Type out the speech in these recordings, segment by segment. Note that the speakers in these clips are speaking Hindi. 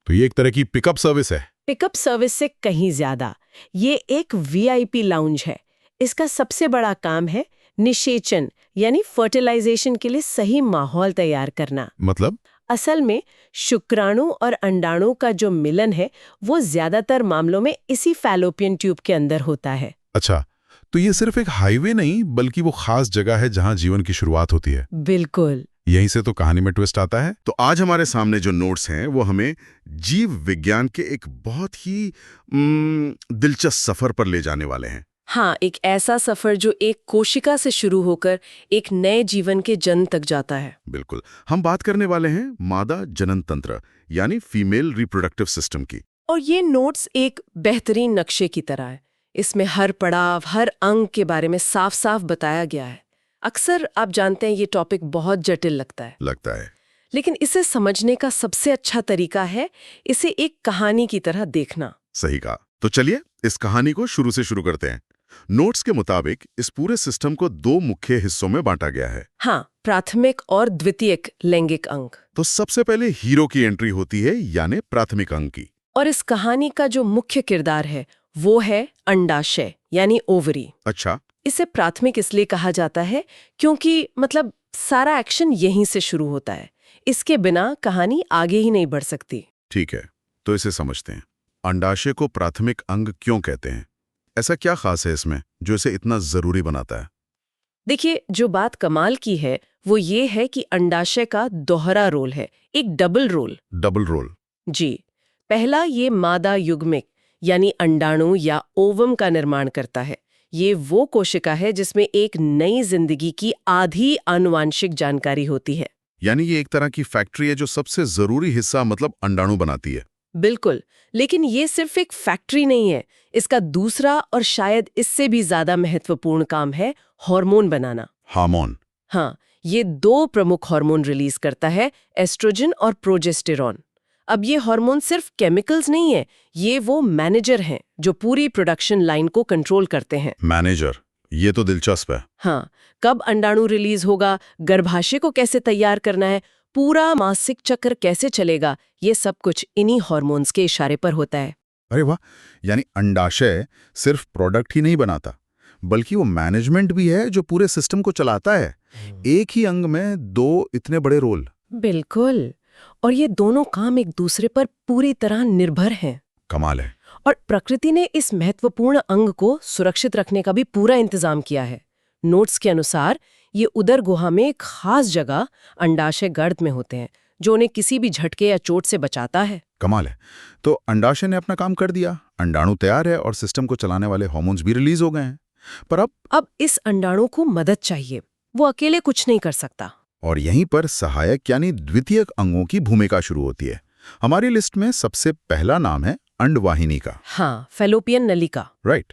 तो ये एक तरह की पिकअप सर्विस है। पिकअप सर्विस से कहीं ज्यादा। ये एक वीआईपी लाउंज है। इसका सबसे बड़ा काम है निषेचन यानी फर्टिलाइजेशन के लिए सही माहौल तैयार करना। मतलब? असल में शुक्राणु और अंडाणु का जो मिलन है वो ज्यादातर मामलों में इसी फैलोपियन ट्यूब के अंदर होता है। अच्छा, तो ये सिर्फ एक हाईवे नहीं बल्कि वो खास जगह है जहां जीवन की शुरुआत होती है। बिल्कुल। यहीं से तो कहानी में ट्विस्ट आता है। तो आज हमारे सामने जो नोट्स हैं वो हमें जीव विज्ञान के एक बहुत ही दिलचस्प सफर पर ले जाने वाले हैं। हाँ, एक ऐसा सफर जो एक कोशिका से शुरू होकर एक नए जीवन के जन्म तक जाता है। बिल्कुल। हम बात करने वाले हैं मादा जनन तंत्र यानी फीमेल रिप्रोडक्टिव सिस्टम की। और ये नोट्स एक बेहतरीन नक्शे की तरह है। इसमें हर पड़ाव, हर अंग के बारे में साफ साफ बताया गया है। अक्सर आप जानते हैं ये टॉपिक बहुत जटिल लगता है, लेकिन इसे समझने का सबसे अच्छा तरीका है इसे एक कहानी की तरह देखना। सही कहा। तो चलिए इस कहानी को शुरू से शुरू करते हैं। नोट्स के मुताबिक इस पूरे सिस्टम को 2 मुख्य हिस्सों में बांटा गया है। हाँ, प्राथमिक और द्वितीयक लैंगिक अंग। तो सबसे पहले हीरो की एंट्री होती है यानी प्राथमिक अंग की। और इस कहानी का जो मुख्य किरदार है वो है अंडाशय यानी ओवरी। अच्छा। इसे प्राथमिक इसलिए कहा जाता है क्योंकि मतलब सारा एक्शन यहीं से शुरू होता है। इसके बिना कहानी आगे ही नहीं बढ़ सकती। ठीक है, तो इसे समझते हैं। अंडाशय को प्राथमिक अंग क्यों कहते हैं? ऐसा क्या खास है इसमें जो इसे इतना जरूरी बनाता है? देखिए, जो बात कमाल की है वो ये है कि अंडाशय का दोहरा रोल है, एक डबल रोल। Double role? जी। पहला, ये मादा युग्मिक यानी अंडाणु या ओवम का निर्माण करता है। ये वो कोशिका है जिसमें एक नई जिंदगी की आधी आनुवांशिक जानकारी होती है। यानी ये एक तरह की फैक्ट्री है जो सबसे जरूरी हिस्सा मतलब अंडाणु बनाती है। बिल्कुल, लेकिन ये सिर्फ एक फैक्ट्री नहीं है। इसका दूसरा और शायद इससे भी ज्यादा महत्वपूर्ण काम है हार्मोन बनाना। हार्मोन? हाँ, ये 2 प्रमुख हार्मोन रिलीज करता है, एस्ट्रोजन और प्रोजेस्टेरॉन। अब ये हार्मोन सिर्फ केमिकल्स नहीं है, ये वो मैनेजर हैं जो पूरी प्रोडक्शन लाइन को कंट्रोल करते हैं। मैनेजर? ये तो दिलचस्प है। हाँ, कब अंडाणु रिलीज होगा, गर्भाशय को कैसे तैयार करना है, पूरा मासिक चक्र कैसे चलेगा, ये सब कुछ इन्हीं हार्मोन्स के इशारे पर होता है। अरे वाह! यानी अंडाशय सिर्फ प्रोडक्ट ही नहीं बनाता बल्कि वो मैनेजमेंट भी है जो पूरे सिस्टम को चलाता है। एक ही अंग में 2 इतने बड़े रोल। बिल्कुल, और ये दोनों काम एक दूसरे पर पूरी तरह निर्भर हैं। कमाल है। और प्रकृति ने इस महत्वपूर्ण अंग को सुरक्षित रखने का भी पूरा इंतजाम किया है। नोट्स के अनुसार ये उदर गुहा में एक खास जगह अंडाशय गर्त में होते हैं जो उन्हें किसी भी झटके या चोट से बचाता है। कमाल है। तो अंडाशय ने अपना काम कर दिया, अंडाणु तैयार है और सिस्टम को चलाने वाले हार्मोन्स भी रिलीज हो गए हैं। पर अब इस अंडाणु को मदद चाहिए, वो अकेले कुछ नहीं कर सकता। और यहीं पर सहायक यानी द्वितीयक अंगों की भूमिका शुरू होती है। हमारी लिस्ट में सबसे पहला नाम है अंडवाहिनी का। हाँ, फैलोपियन नलिका। राइट।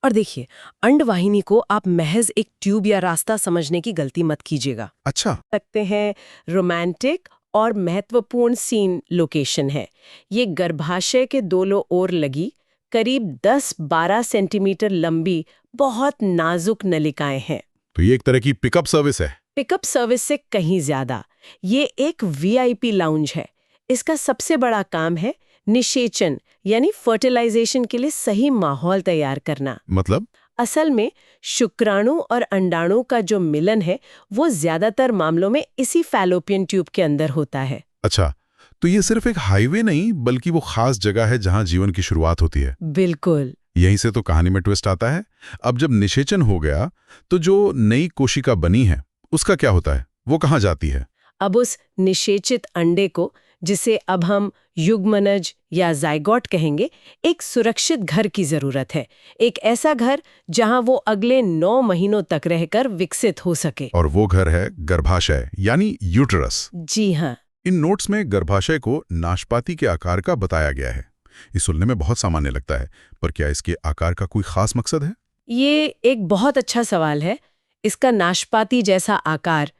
और देखिए, अंडवाहिनी को आप महज एक ट्यूब या रास्ता समझने की गलती मत कीजिएगा। अच्छा। सकते हैं रोमांटिक और महत्वपूर्ण सीन लोकेशन है। ये गर्भाशय के दोनों ओर लगी करीब 10-12 सेंटीमीटर लंबी बहुत नाजुक नलिकाएं हैं। तो ये एक तरह की पिकअप सर्विस है। पिकअप सर्विस से कहीं ज्यादा। ये एक वीआईपी लाउंज है। इसका सबसे बड़ा काम है निषेचन यानी फर्टिलाइजेशन के लिए सही माहौल तैयार करना। मतलब? असल में शुक्राणु और अंडाणु का जो मिलन है वो ज्यादातर मामलों में इसी फैलोपियन ट्यूब के अंदर होता है। अच्छा, तो ये सिर्फ एक हाईवे नहीं बल्कि वो खास जगह है जहां जीवन की शुरुआत होती है। बिल्कुल। यहीं से तो कहानी में ट्विस्ट आता है। अब जब निषेचन हो गया तो जो नई कोशिका बनी है उसका क्या होता है, वो कहाँ जाती है? अब उस निषेचित अंडे को, जिसे अब हम युग्मनज या जाइगोट कहेंगे, एक सुरक्षित घर की जरूरत है। एक ऐसा घर जहां वो अगले 9 महीनों तक रहकर विकसित हो सके। और वो घर है गर्भाशय यानी यूटेरस। जी हाँ। इन नोट्स में गर्भाशय को नाशपाती के आकार का बताया गया है। ये सुनने में बहुत सामान्य लगता है, पर क्या इसके आकार का कोई खास मकसद है? ये एक बहुत अच्छा सवाल है। इसका नाशपाती जैसा आकार,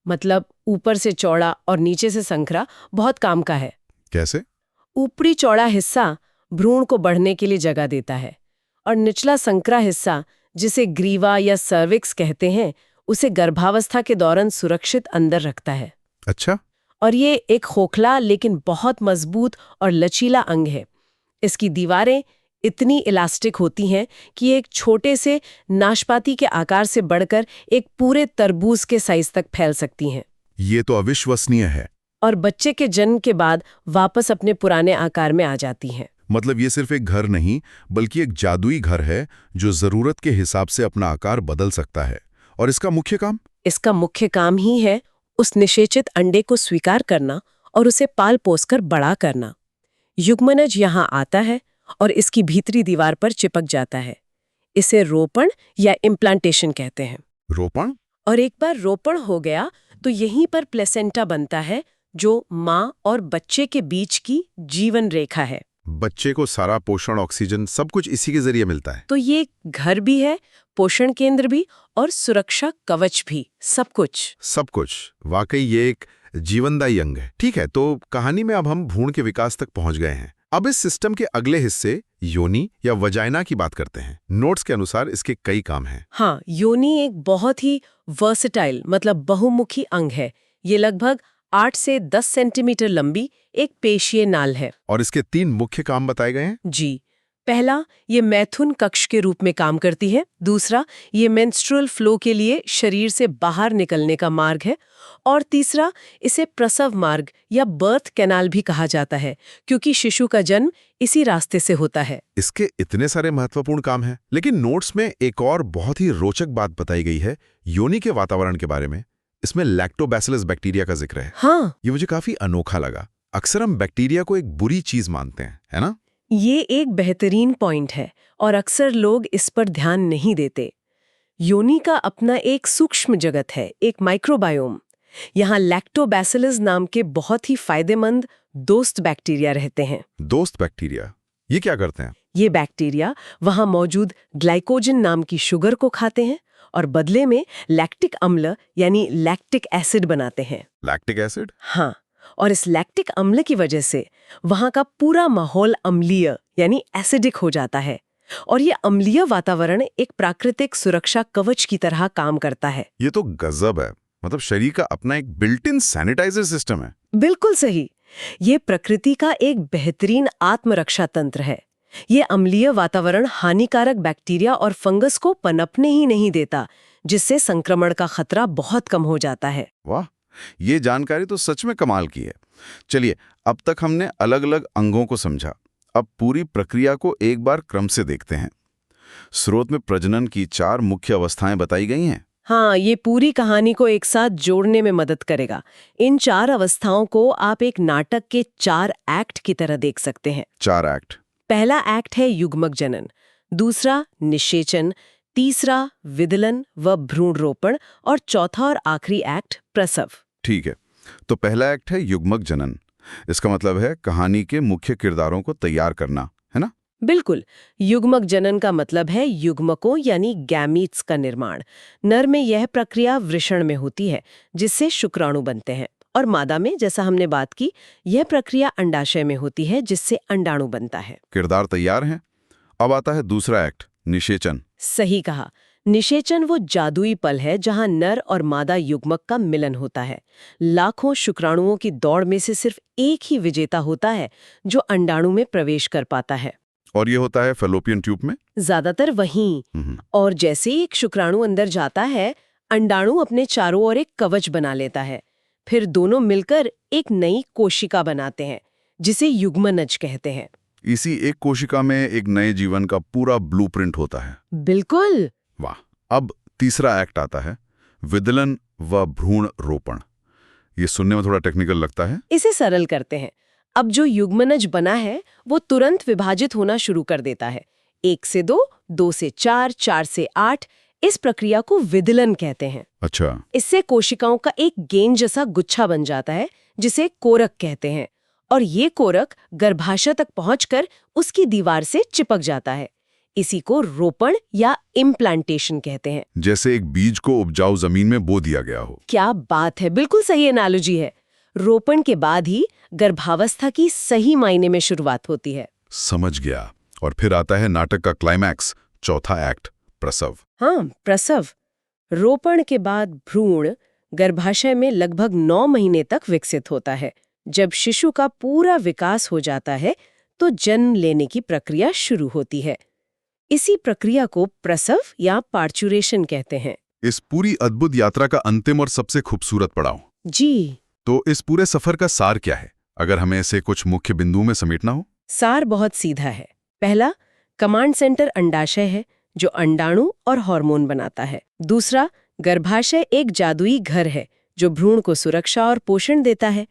मतलब ऊपर से चौड़ा और नीचे से संकरा, बहुत काम का है। कैसे? ऊपरी चौड़ा हिस्सा भ्रूण को बढ़ने के लिए जगह देता है और निचला संकरा हिस्सा, जिसे ग्रीवा या सर्विक्स कहते हैं, उसे गर्भावस्था के दौरान सुरक्षित अंदर रखता है। अच्छा। और ये एक खोखला लेकिन बहुत मजबूत और लचीला अंग है। इसकी दीवारें इतनी इलास्टिक होती हैं कि एक छोटे से नाशपाती के आकार से बढ़कर एक पूरे तरबूज के साइज तक फैल सकती हैं। ये तो अविश्वसनीय है। और बच्चे के जन्म के बाद वापस अपने पुराने आकार में आ जाती हैं। मतलब ये सिर्फ एक घर नहीं, बल्कि एक जादुई घर है जो जरूरत के हिसाब से अपना आकार बदल सकता है। और इसका मुख्य काम? इसका मुख्य काम ही है उस निषेचित अंडे को स्वीकार करना और उसे पाल पोसकर बड़ा करना। युग्मनज यहाँ आता है और इसकी भीतरी दीवार पर चिपक जाता है। इसे रोपण या इम्प्लांटेशन कहते हैं। रोपण? और एक बार रोपण हो गया तो यहीं पर प्लेसेंटा बनता है, जो माँ और बच्चे के बीच की जीवन रेखा है। बच्चे को सारा पोषण, ऑक्सीजन, सब कुछ इसी के जरिए मिलता है। तो ये घर भी है, पोषण केंद्र भी और सुरक्षा कवच भी, सब कुछ। सब कुछ। वाकई ये एक जीवनदायी अंग है। ठीक है, तो कहानी में अब हम भ्रूण के विकास तक पहुंच गए हैं। अब इस सिस्टम के अगले हिस्से योनि या वजाइना की बात करते हैं। नोट्स के अनुसार इसके कई काम हैं। हाँ, योनि एक बहुत ही वर्सेटाइल मतलब बहुमुखी अंग है। ये लगभग 8 से 10 सेंटीमीटर लंबी एक पेशीय नाल है। और इसके 3 मुख्य काम बताए गए हैं। जी, पहला, ये मैथुन कक्ष के रूप में काम करती है। दूसरा, ये मेंस्ट्रुअल फ्लो के लिए शरीर से बाहर निकलने का मार्ग है। और तीसरा, इसे प्रसव मार्ग या बर्थ कैनाल भी कहा जाता है, क्योंकि शिशु का जन्म इसी रास्ते से होता है। इसके इतने सारे महत्वपूर्ण काम हैं, लेकिन नोट्स में एक और बहुत ही रोचक बात बताई गई है योनि के वातावरण के बारे में। इसमें लैक्टोबैसिलस बैक्टीरिया का जिक्र है। हाँ, ये मुझे काफी अनोखा लगा। अक्सर हम बैक्टीरिया को एक बुरी चीज मानते हैं, है ना? ये एक बेहतरीन पॉइंट है और अक्सर लोग इस पर ध्यान नहीं देते। योनि का अपना एक सूक्ष्म जगत है, एक माइक्रोबायोम। यहाँ लैक्टोबैसिलस नाम के बहुत ही फायदेमंद दोस्त बैक्टीरिया रहते हैं। दोस्त बैक्टीरिया, ये क्या करते हैं? ये बैक्टीरिया वहाँ मौजूद ग्लाइकोजन नाम की शुगर को खाते हैं और बदले में लैक्टिक अम्ल यानी लैक्टिक एसिड बनाते हैं। Lactic acid? हाँ, और इस लैक्टिक अम्ल की वजह से वहाँ का पूरा माहौल अम्लीय यानी एसिडिक हो जाता है। और ये अम्लीय वातावरण एक प्राकृतिक सुरक्षा कवच की तरह काम करता है। ये तो गजब है। मतलब शरीर का अपना एक बिल्ट इन सैनिटाइजर सिस्टम है। बिल्कुल सही। ये प्रकृति का एक बेहतरीन आत्मरक्षा तंत्र है। ये अम्लीय वातावरण हानिकारक बैक्टीरिया और फंगस को पनपने ही नहीं देता, जिससे संक्रमण का खतरा बहुत कम हो जाता है। वाह, ये जानकारी तो सच में कमाल की है। चलिए, अब तक हमने अलग अलग अंगों को समझा। अब पूरी प्रक्रिया को एक बार क्रम से देखते हैं। स्रोत में प्रजनन की 4 मुख्य अवस्थाएं बताई गई हैं। हाँ, ये पूरी कहानी को एक साथ जोड़ने में मदद करेगा। इन 4 अवस्थाओं को आप एक नाटक के 4 एक्ट की तरह देख सकते हैं। 4 एक्ट। पहला एक्ट है युग्मक जनन, दूसरा निषेचन, तीसरा विदलन व भ्रूण रोपण और चौथा और आखिरी एक्ट प्रसव। ठीक है, तो पहला एक्ट है युग्मक जनन। इसका मतलब है कहानी के मुख्य किरदारों को तैयार करना, है ना? बिल्कुल। युग्मक जनन का मतलब है युग्मकों यानी गैमीट्स का निर्माण। नर में यह प्रक्रिया वृषण में होती है, जिससे शुक्राणु बनते हैं, और मादा में, जैसा हमने बात की, यह प्रक्रिया अंडाशय में होती है, जिससे अंडाणु बनता है। किरदार तैयार हैं। अब आता है दूसरा एक्ट, निषेचन। सही कहा। निषेचन वो जादुई पल है जहां नर और मादा युग्मक का मिलन होता है। लाखों शुक्राणुओं की दौड़ में से सिर्फ एक ही विजेता होता है जो अंडाणु में प्रवेश कर पाता है। और ये होता है फैलोपियन ट्यूब में? ज्यादातर वहीं। और जैसे ही एक शुक्राणु अंदर जाता है, अंडाणु अपने चारों ओर एक कवच बना लेता है। फिर दोनों मिलकर एक नई कोशिका बनाते हैं, जिसे युग्मनज कहते हैं। इसी एक कोशिका में एक नए जीवन का पूरा ब्लूप्रिंट होता है। बिल्कुल। वाह। अब तीसरा एक्ट आता है, विदलन व भ्रूण रोपण। ये सुनने में थोड़ा टेक्निकल लगता है। इसे सरल करते हैं। अब जो युग्मनज बना है वो तुरंत विभाजित होना शुरू कर देता है। 1 से 2, 2 से 4, 4 से 8। इस प्रक्रिया को विदलन कहते हैं। अच्छा। इससे कोशिकाओं का एक गेंद जैसा गुच्छा बन जाता है, जिसे कोरक कहते हैं। और ये कोरक गर्भाशय तक पहुंचकर उसकी दीवार से चिपक जाता है। इसी को रोपण या इम्प्लांटेशन कहते हैं। जैसे एक बीज को उपजाऊ जमीन में बो दिया गया हो। क्या बात है, बिल्कुल सही एनालॉजी है। रोपण के बाद ही गर्भावस्था की सही मायने में शुरुआत होती है। समझ गया। और फिर आता है नाटक का क्लाइमैक्स, चौथा एक्ट, प्रसव। हाँ, प्रसव। रोपण के बाद भ्रूण गर्भाशय में लगभग 9 महीने तक विकसित होता है। जब शिशु का पूरा विकास हो जाता है तो जन्म लेने की प्रक्रिया शुरू होती है। इसी प्रक्रिया को प्रसव या पार्चुरेशन कहते हैं। इस पूरी अद्भुत यात्रा का अंतिम और सबसे खूबसूरत पड़ाव। जी, तो इस पूरे सफर का सार क्या है, अगर हमें इसे कुछ मुख्य बिंदुओं में समेटना हो? सार बहुत सीधा है। पहला, कमांड सेंटर अंडाशय है जो अंडाणु और हार्मोन बनाता है। दूसरा, गर्भाशय एक जादुई घर है जो भ्रूण को सुरक्षा और पोषण देता है।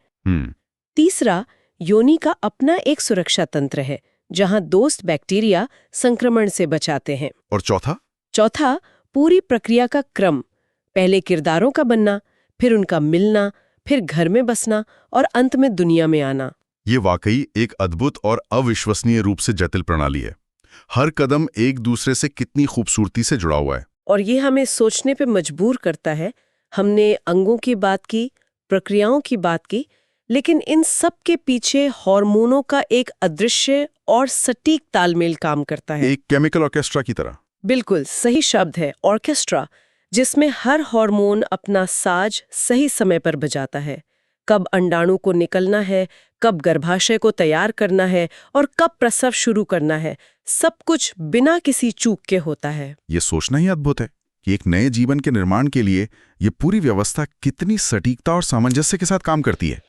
तीसरा, योनि का अपना एक सुरक्षा तंत्र है जहां दोस्त बैक्टीरिया संक्रमण से बचाते हैं। और चौथा? चौथा, पूरी प्रक्रिया का क्रम। पहले किरदारों का बनना, फिर उनका मिलना, फिर घर में बसना और अंत में दुनिया में आना। ये वाकई एक अद्भुत और अविश्वसनीय रूप से जटिल प्रणाली है। हर कदम एक दूसरे से कितनी खूबसूरती से जुड़ा हुआ है। और ये हमें सोचने पे मजबूर करता है। हमने अंगों की बात की, प्रक्रियाओं की बात की, लेकिन इन सब के पीछे हार्मोनों का एक अदृश्य और सटीक तालमेल काम करता है। एक केमिकल ऑर्केस्ट्रा की तरह। बिल्कुल सही शब्द है, ऑर्केस्ट्रा, जिसमें हर हार्मोन अपना साज सही समय पर बजाता है। कब अंडाणु को निकलना है, कब गर्भाशय को तैयार करना है और कब प्रसव शुरू करना है, सब कुछ बिना किसी चूक के होता है। ये सोचना ही अद्भुत है कि एक नए जीवन के निर्माण के लिए ये पूरी व्यवस्था कितनी सटीकता और सामंजस्य के साथ काम करती है।